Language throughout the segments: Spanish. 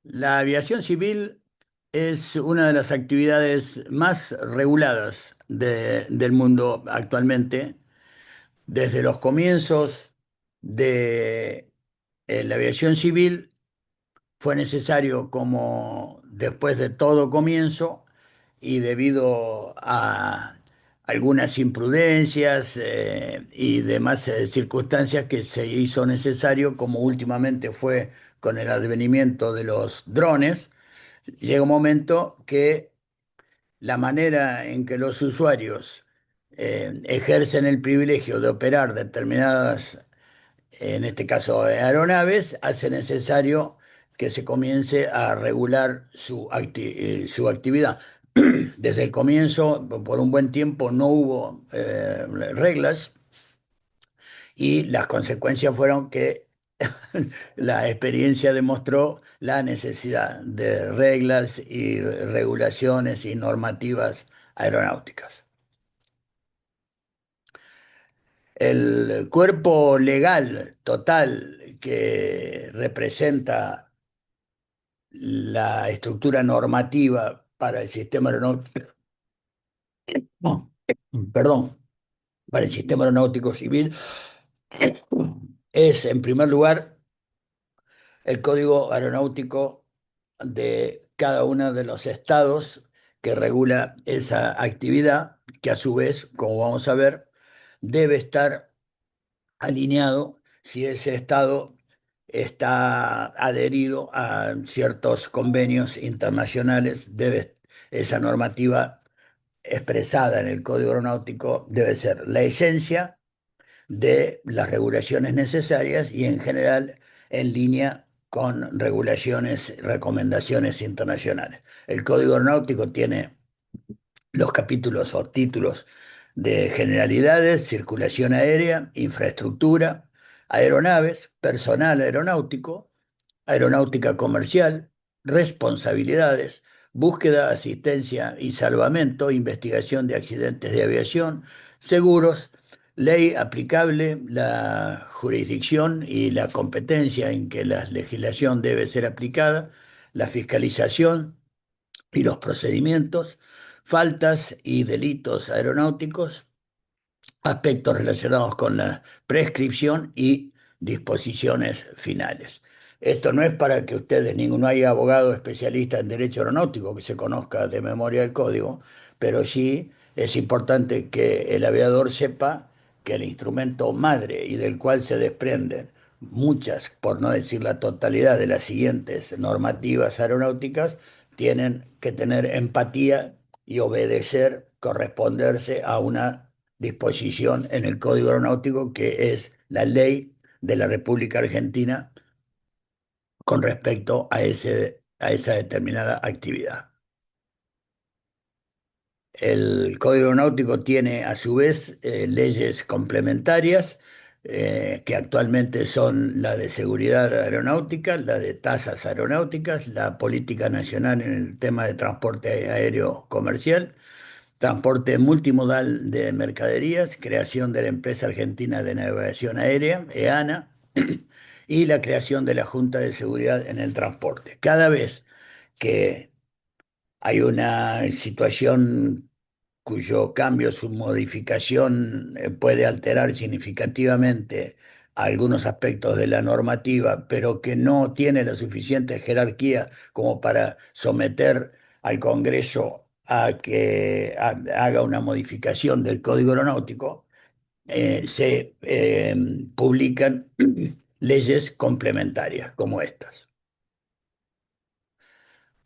La aviación civil es una de las actividades más reguladas del mundo actualmente. Desde los comienzos de la aviación civil fue necesario, como después de todo comienzo, y debido a algunas imprudencias y demás circunstancias que se hizo necesario, como últimamente fue con el advenimiento de los drones, llega un momento que la manera en que los usuarios ejercen el privilegio de operar determinadas, en este caso aeronaves, hace necesario que se comience a regular su actividad. Desde el comienzo, por un buen tiempo, no hubo reglas, y las consecuencias fueron que la experiencia demostró la necesidad de reglas y regulaciones y normativas aeronáuticas. El cuerpo legal total que representa la estructura normativa para el sistema aeronáutico, no, perdón, para el sistema aeronáutico civil es, en primer lugar, el código aeronáutico de cada uno de los estados que regula esa actividad, que a su vez, como vamos a ver, debe estar alineado si ese estado está adherido a ciertos convenios internacionales. Esa normativa expresada en el Código Aeronáutico debe ser la esencia de las regulaciones necesarias y en general en línea con regulaciones, recomendaciones internacionales. El Código Aeronáutico tiene los capítulos o títulos de generalidades: circulación aérea, infraestructura, aeronaves, personal aeronáutico, aeronáutica comercial, responsabilidades, búsqueda, asistencia y salvamento, investigación de accidentes de aviación, seguros, ley aplicable, la jurisdicción y la competencia en que la legislación debe ser aplicada, la fiscalización y los procedimientos, faltas y delitos aeronáuticos, aspectos relacionados con la prescripción y disposiciones finales. Esto no es para que ustedes, ninguno haya abogado especialista en derecho aeronáutico que se conozca de memoria el código, pero sí es importante que el aviador sepa que el instrumento madre y del cual se desprenden muchas, por no decir la totalidad, de las siguientes normativas aeronáuticas, tienen que tener empatía y obedecer, corresponderse a una disposición en el Código Aeronáutico, que es la ley de la República Argentina con respecto a esa determinada actividad. El Código Aeronáutico tiene a su vez leyes complementarias, que actualmente son la de seguridad aeronáutica, la de tasas aeronáuticas, la política nacional en el tema de transporte aéreo comercial, transporte multimodal de mercaderías, creación de la Empresa Argentina de Navegación Aérea, EANA, y la creación de la Junta de Seguridad en el Transporte. Cada vez que hay una situación cuyo cambio, su modificación puede alterar significativamente algunos aspectos de la normativa, pero que no tiene la suficiente jerarquía como para someter al Congreso a que haga una modificación del Código Aeronáutico, se publican leyes complementarias como estas.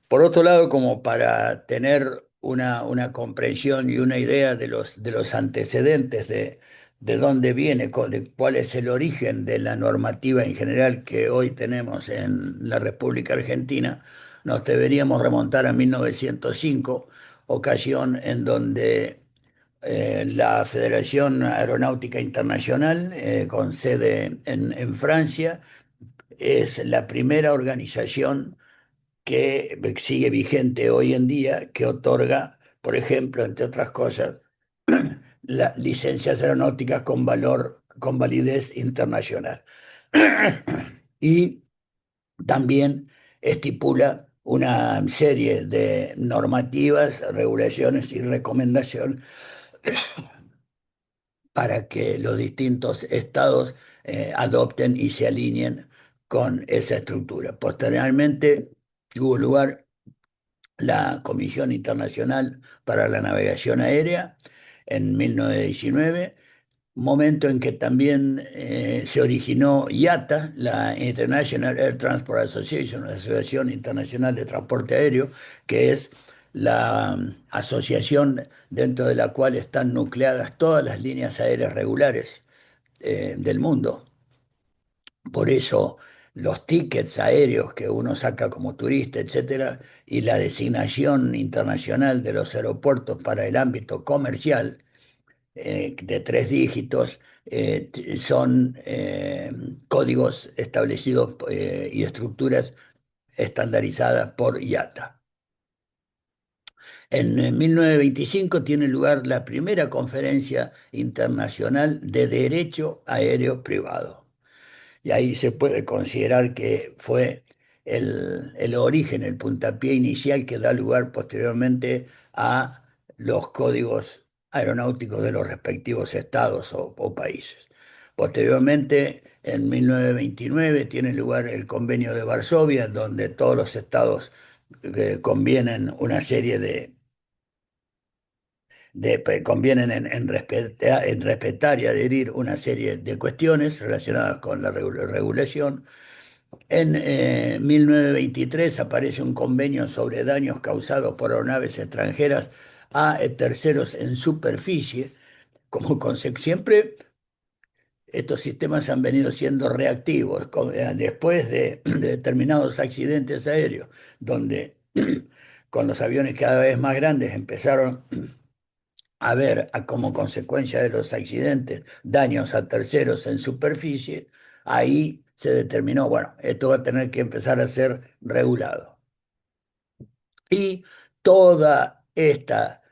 Por otro lado, como para tener una comprensión y una idea de los antecedentes de dónde viene, de cuál es el origen de la normativa en general que hoy tenemos en la República Argentina, nos deberíamos remontar a 1905, ocasión en donde la Federación Aeronáutica Internacional, con sede en Francia, es la primera organización que sigue vigente hoy en día, que otorga, por ejemplo, entre otras cosas, las licencias aeronáuticas con valor, con validez internacional. Y también estipula una serie de normativas, regulaciones y recomendaciones para que los distintos estados adopten y se alineen con esa estructura. Posteriormente tuvo lugar la Comisión Internacional para la Navegación Aérea en 1919, momento en que también se originó IATA, la International Air Transport Association, la Asociación Internacional de Transporte Aéreo, que es la asociación dentro de la cual están nucleadas todas las líneas aéreas regulares del mundo. Por eso los tickets aéreos que uno saca como turista, etcétera, y la designación internacional de los aeropuertos para el ámbito comercial de 3 dígitos son códigos establecidos y estructuras estandarizadas por IATA. En 1925 tiene lugar la primera conferencia internacional de derecho aéreo privado. Y ahí se puede considerar que fue el origen, el puntapié inicial que da lugar posteriormente a los códigos aeronáuticos de los respectivos estados o países. Posteriormente, en 1929, tiene lugar el Convenio de Varsovia, donde todos los estados convienen una serie convienen en respetar y adherir una serie de cuestiones relacionadas con la regulación. En 1923 aparece un convenio sobre daños causados por aeronaves extranjeras a terceros en superficie. Siempre estos sistemas han venido siendo reactivos después de determinados accidentes aéreos, donde con los aviones cada vez más grandes empezaron a ver como consecuencia de los accidentes daños a terceros en superficie. Ahí se determinó, bueno, esto va a tener que empezar a ser regulado. Y toda esta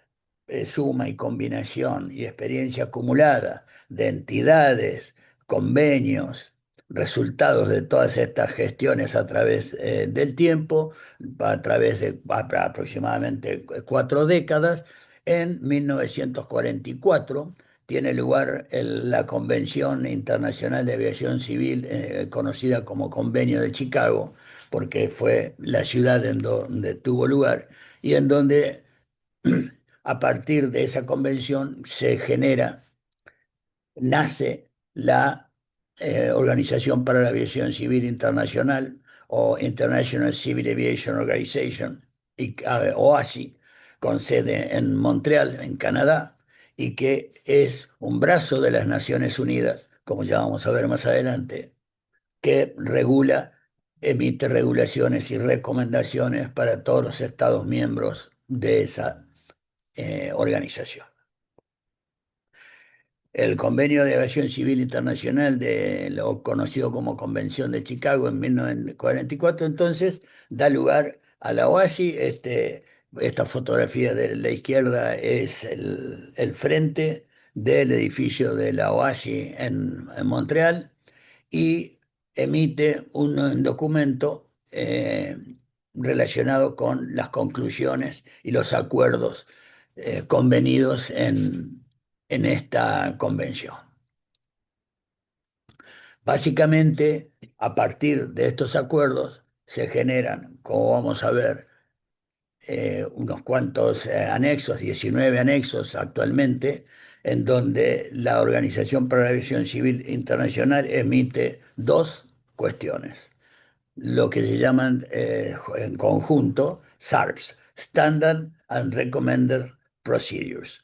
suma y combinación y experiencia acumulada de entidades, convenios, resultados de todas estas gestiones a través del tiempo, a través de aproximadamente 4 décadas. En 1944 tiene lugar la Convención Internacional de Aviación Civil, conocida como Convenio de Chicago, porque fue la ciudad en donde tuvo lugar y en donde a partir de esa convención nace la Organización para la Aviación Civil Internacional o International Civil Aviation Organization, OASI, con sede en Montreal, en Canadá, y que es un brazo de las Naciones Unidas, como ya vamos a ver más adelante, que emite regulaciones y recomendaciones para todos los Estados miembros de esa organización. El Convenio de Aviación Civil Internacional, de lo conocido como Convención de Chicago en 1944, entonces da lugar a la OASI. Esta fotografía de la izquierda es el frente del edificio de la OASI en Montreal y emite un documento relacionado con las conclusiones y los acuerdos convenidos en esta convención. Básicamente, a partir de estos acuerdos se generan, como vamos a ver, unos cuantos anexos, 19 anexos actualmente, en donde la Organización para la Aviación Civil Internacional emite 2 cuestiones, lo que se llaman en conjunto SARPs, Standard and Recommended Procedures.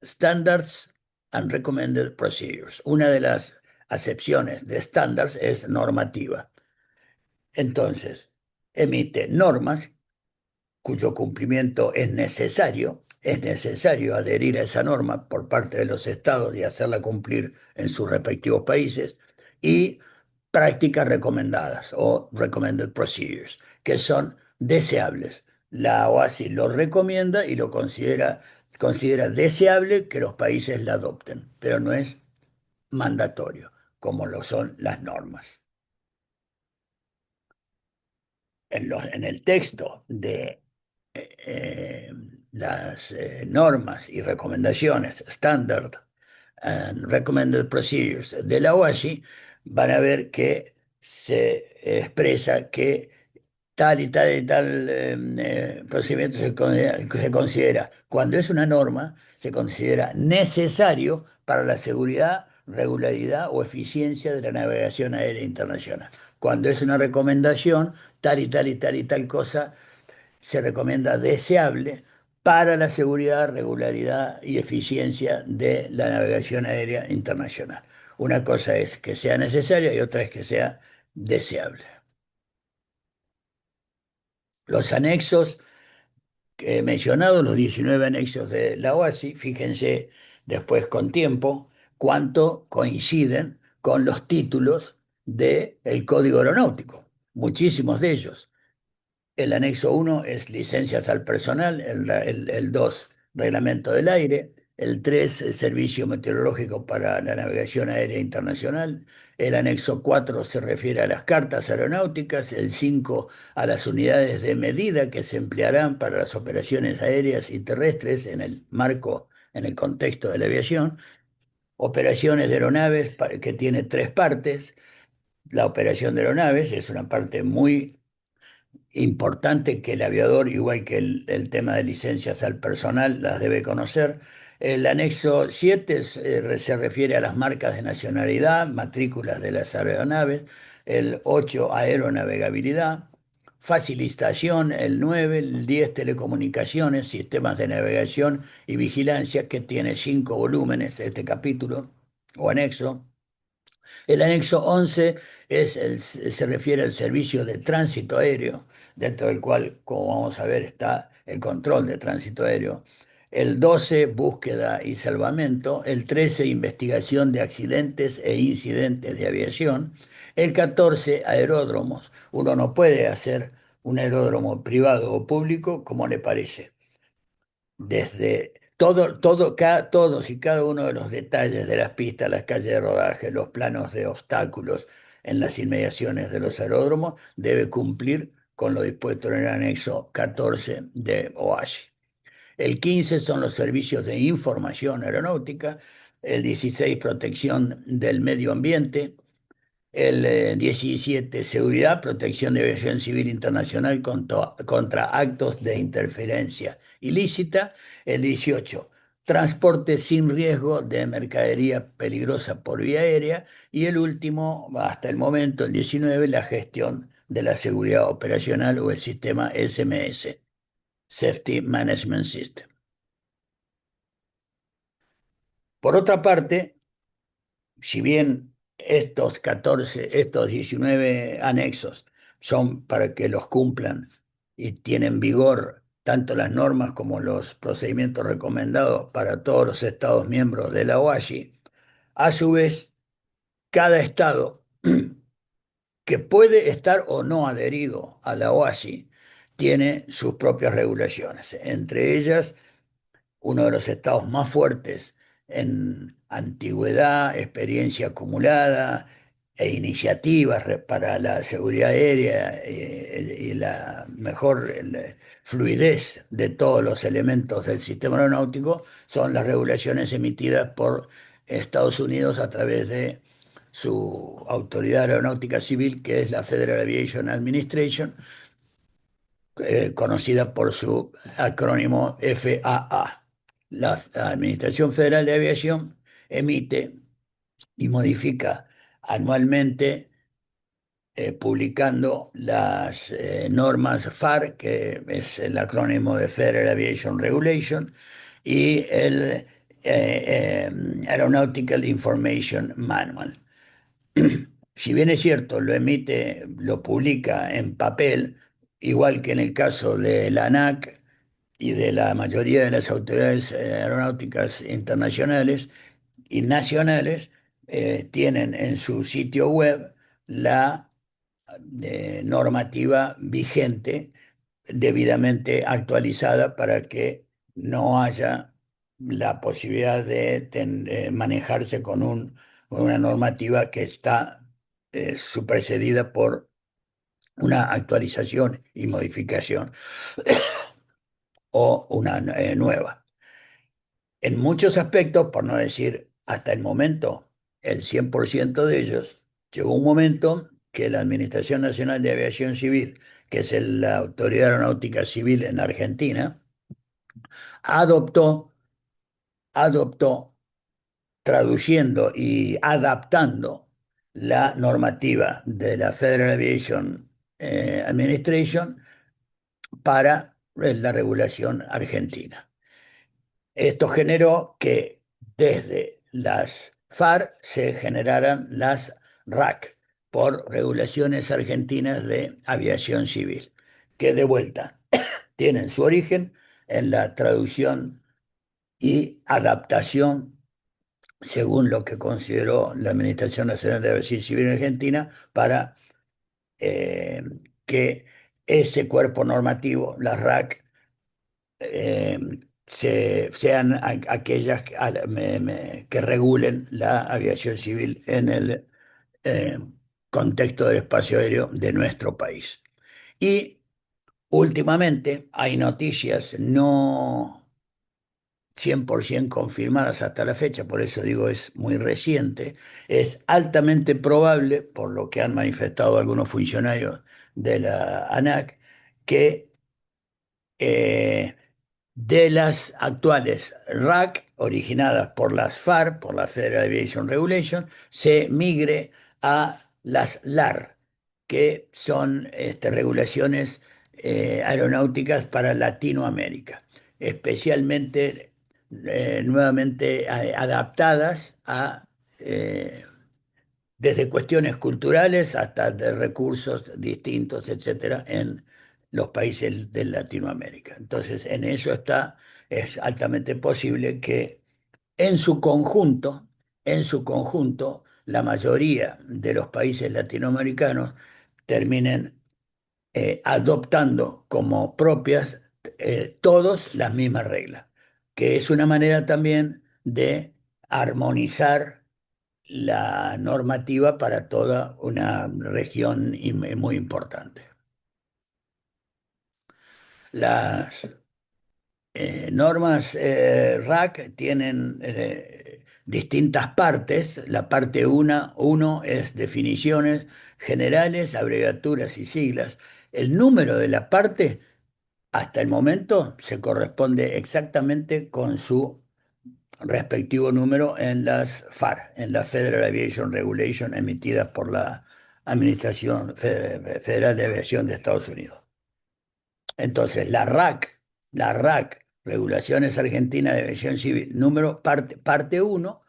Standards and Recommended Procedures. Una de las acepciones de standards es normativa. Entonces, emite normas cuyo cumplimiento es necesario adherir a esa norma por parte de los estados y hacerla cumplir en sus respectivos países, y prácticas recomendadas o recommended procedures, que son deseables. La OASI lo recomienda y considera deseable que los países la adopten, pero no es mandatorio, como lo son las normas. en el texto de eh, las normas y recomendaciones, Standard and Recommended Procedures de la OASI, van a ver que se expresa que tal y tal y tal procedimiento se considera, cuando es una norma, se considera necesario para la seguridad, regularidad o eficiencia de la navegación aérea internacional. Cuando es una recomendación, tal y tal y tal y tal cosa se recomienda deseable para la seguridad, regularidad y eficiencia de la navegación aérea internacional. Una cosa es que sea necesaria y otra es que sea deseable. Los anexos mencionados, los 19 anexos de la OASI, fíjense después con tiempo cuánto coinciden con los títulos del Código Aeronáutico, muchísimos de ellos. El anexo uno es licencias al personal, el 2 reglamento del aire, el 3 servicio meteorológico para la navegación aérea internacional, el anexo 4 se refiere a las cartas aeronáuticas, el 5 a las unidades de medida que se emplearán para las operaciones aéreas y terrestres en el marco, en el contexto de la aviación, operaciones de aeronaves que tiene tres partes. La operación de aeronaves es una parte muy importante que el aviador, igual que el tema de licencias al personal, las debe conocer. El anexo 7 se refiere a las marcas de nacionalidad, matrículas de las aeronaves. El 8 aeronavegabilidad. Facilitación, el 9, el 10 telecomunicaciones, sistemas de navegación y vigilancia, que tiene 5 volúmenes este capítulo o anexo. El anexo 11 se refiere al servicio de tránsito aéreo, dentro del cual, como vamos a ver, está el control de tránsito aéreo. El 12, búsqueda y salvamento. El 13, investigación de accidentes e incidentes de aviación. El 14, aeródromos. Uno no puede hacer un aeródromo privado o público como le parece, desde todos y cada uno de los detalles de las pistas, las calles de rodaje, los planos de obstáculos en las inmediaciones de los aeródromos, debe cumplir con lo dispuesto en el anexo 14 de OASI. El 15 son los servicios de información aeronáutica, el 16 protección del medio ambiente, el 17, seguridad, protección de aviación civil internacional contra actos de interferencia ilícita. El 18, transporte sin riesgo de mercadería peligrosa por vía aérea. Y el último, hasta el momento, el 19, la gestión de la seguridad operacional o el sistema SMS, Safety Management System. Por otra parte, si bien estos 19 anexos son para que los cumplan y tienen vigor tanto las normas como los procedimientos recomendados para todos los Estados miembros de la OASI, a su vez, cada Estado que puede estar o no adherido a la OASI tiene sus propias regulaciones, entre ellas uno de los estados más fuertes en antigüedad, experiencia acumulada e iniciativas para la seguridad aérea y la mejor fluidez de todos los elementos del sistema aeronáutico, son las regulaciones emitidas por Estados Unidos a través de su autoridad aeronáutica civil, que es la Federal Aviation Administration, conocida por su acrónimo FAA. La Administración Federal de Aviación emite y modifica anualmente, publicando las normas FAR, que es el acrónimo de Federal Aviation Regulation, y el Aeronautical Information Manual. Si bien es cierto, lo emite, lo publica en papel, igual que en el caso de la ANAC y de la mayoría de las autoridades aeronáuticas internacionales y nacionales, tienen en su sitio web la normativa vigente, debidamente actualizada, para que no haya la posibilidad de manejarse con una normativa que está supersedida por una actualización y modificación o una nueva. En muchos aspectos, por no decir hasta el momento, el 100% de ellos, llegó un momento que la Administración Nacional de Aviación Civil, que es la Autoridad Aeronáutica Civil en Argentina, adoptó, adoptó, traduciendo y adaptando la normativa de la Federal Aviation Administration para la regulación argentina. Esto generó que desde las FAR se generaran las RAC por regulaciones argentinas de aviación civil, que de vuelta tienen su origen en la traducción y adaptación, según lo que consideró la Administración Nacional de Aviación Civil Argentina, para eh, que ese cuerpo normativo, las RAC, eh, sean aquellas que regulen la aviación civil en el eh, contexto del espacio aéreo de nuestro país. Y últimamente hay noticias no 100% confirmadas hasta la fecha, por eso digo es muy reciente, es altamente probable, por lo que han manifestado algunos funcionarios de la ANAC, que eh, de las actuales RAC, originadas por las FAR, por la Federal Aviation Regulation, se migre a las LAR, que son regulaciones aeronáuticas para Latinoamérica, especialmente nuevamente adaptadas a desde cuestiones culturales hasta de recursos distintos, etcétera, en los países de Latinoamérica. Entonces, en eso está, es altamente posible que en su conjunto, la mayoría de los países latinoamericanos terminen adoptando como propias todos las mismas reglas, que es una manera también de armonizar la normativa para toda una región muy importante. Las normas RAC tienen distintas partes. La parte uno es definiciones generales, abreviaturas y siglas. El número de la parte hasta el momento se corresponde exactamente con su respectivo número en las FAR, en la Federal Aviation Regulation emitidas por la Administración Federal de Aviación de Estados Unidos. Entonces, la RAC, Regulaciones Argentinas de Aviación Civil, número parte 1,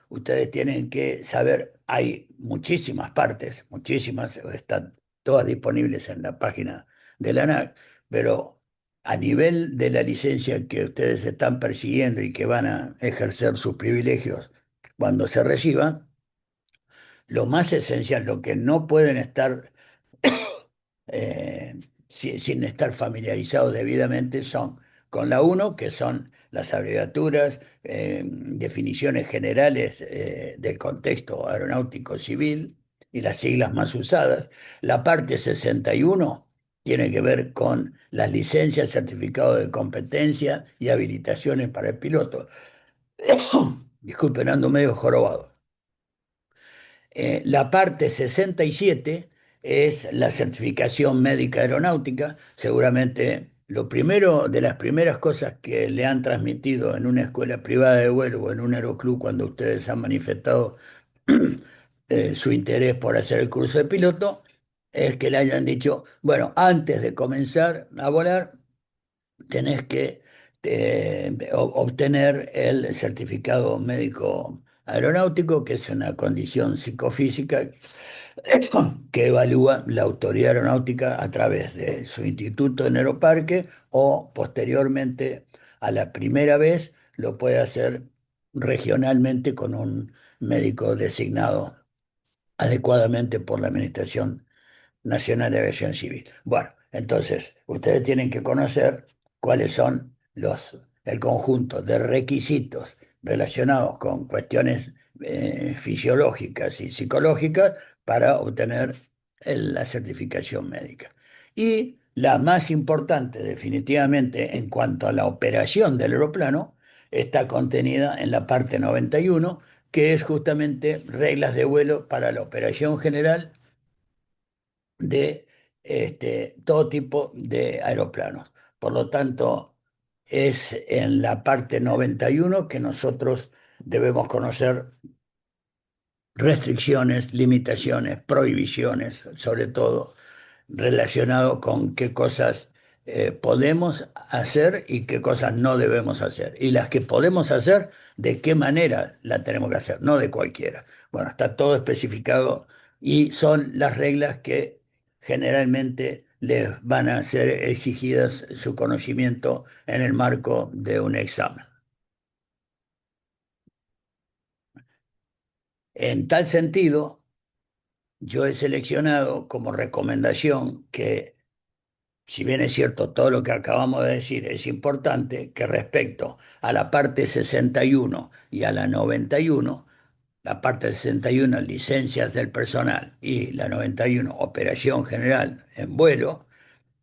ustedes tienen que saber, hay muchísimas partes, muchísimas, están todas disponibles en la página de la ANAC, pero a nivel de la licencia que ustedes están persiguiendo y que van a ejercer sus privilegios cuando se reciban, lo más esencial, lo que no pueden estar sin estar familiarizados debidamente son con la uno, que son las abreviaturas, definiciones generales del contexto aeronáutico civil y las siglas más usadas. La parte 61 tiene que ver con las licencias, certificados de competencia y habilitaciones para el piloto. Disculpen, ando medio jorobado. La parte 67 es la certificación médica aeronáutica. Seguramente lo primero de las primeras cosas que le han transmitido en una escuela privada de vuelo o en un aeroclub cuando ustedes han manifestado su interés por hacer el curso de piloto es que le hayan dicho, bueno, antes de comenzar a volar, tenés que obtener el certificado médico aeronáutico, que es una condición psicofísica que evalúa la autoridad aeronáutica a través de su instituto en Aeroparque o posteriormente a la primera vez lo puede hacer regionalmente con un médico designado adecuadamente por la Administración Nacional de Aviación Civil. Bueno, entonces, ustedes tienen que conocer cuáles son el conjunto de requisitos relacionados con cuestiones fisiológicas y psicológicas para obtener la certificación médica. Y la más importante, definitivamente, en cuanto a la operación del aeroplano, está contenida en la parte 91, que es justamente reglas de vuelo para la operación general de todo tipo de aeroplanos. Por lo tanto, es en la parte 91 que nosotros debemos conocer restricciones, limitaciones, prohibiciones, sobre todo relacionado con qué cosas podemos hacer y qué cosas no debemos hacer. Y las que podemos hacer, de qué manera la tenemos que hacer, no de cualquiera. Bueno, está todo especificado y son las reglas que generalmente les van a ser exigidas su conocimiento en el marco de un examen. En tal sentido, yo he seleccionado como recomendación que, si bien es cierto todo lo que acabamos de decir es importante, que respecto a la parte 61 y a la 91, la parte 61 licencias del personal y la 91 operación general en vuelo,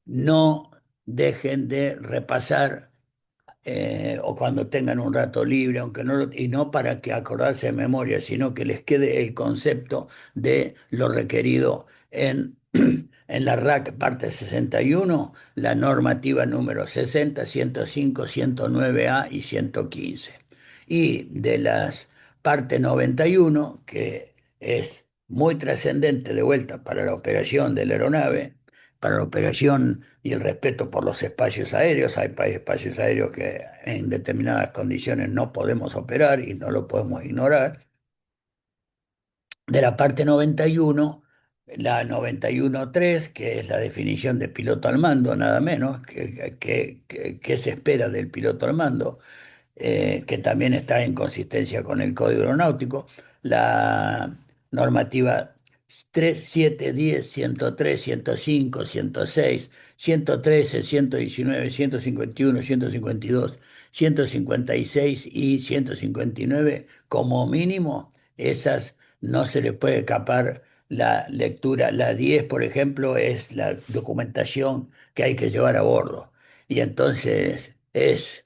no dejen de repasar o cuando tengan un rato libre, aunque no, y no para que acordarse de memoria, sino que les quede el concepto de lo requerido en la RAC parte 61, la normativa número 60, 105, 109A y 115. Y de las parte 91, que es muy trascendente de vuelta para la operación de la aeronave, para la operación y el respeto por los espacios aéreos. Hay espacios aéreos que en determinadas condiciones no podemos operar y no lo podemos ignorar. De la parte 91, la 91.3, que es la definición de piloto al mando, nada menos, que se espera del piloto al mando, que también está en consistencia con el Código Aeronáutico, la normativa 3, 7, 10, 103, 105, 106, 113, 119, 151, 152, 156 y 159, como mínimo, esas no se le puede escapar la lectura. La 10, por ejemplo, es la documentación que hay que llevar a bordo. Y entonces es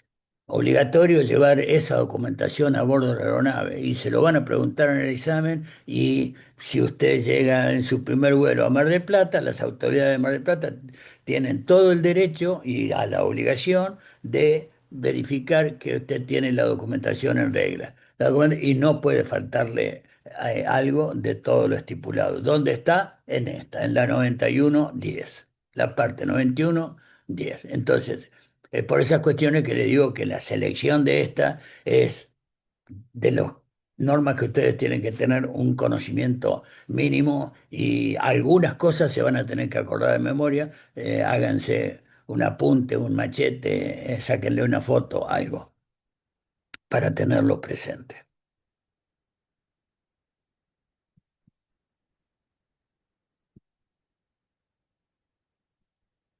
obligatorio llevar esa documentación a bordo de la aeronave y se lo van a preguntar en el examen, y si usted llega en su primer vuelo a Mar del Plata, las autoridades de Mar del Plata tienen todo el derecho y a la obligación de verificar que usted tiene la documentación en regla. Y no puede faltarle algo de todo lo estipulado. ¿Dónde está? En esta, en la 91.10, la parte 91.10. Entonces, por esas cuestiones que le digo que la selección de esta es de las normas que ustedes tienen que tener un conocimiento mínimo, y algunas cosas se van a tener que acordar de memoria. Háganse un apunte, un machete, sáquenle una foto, algo, para tenerlo presente.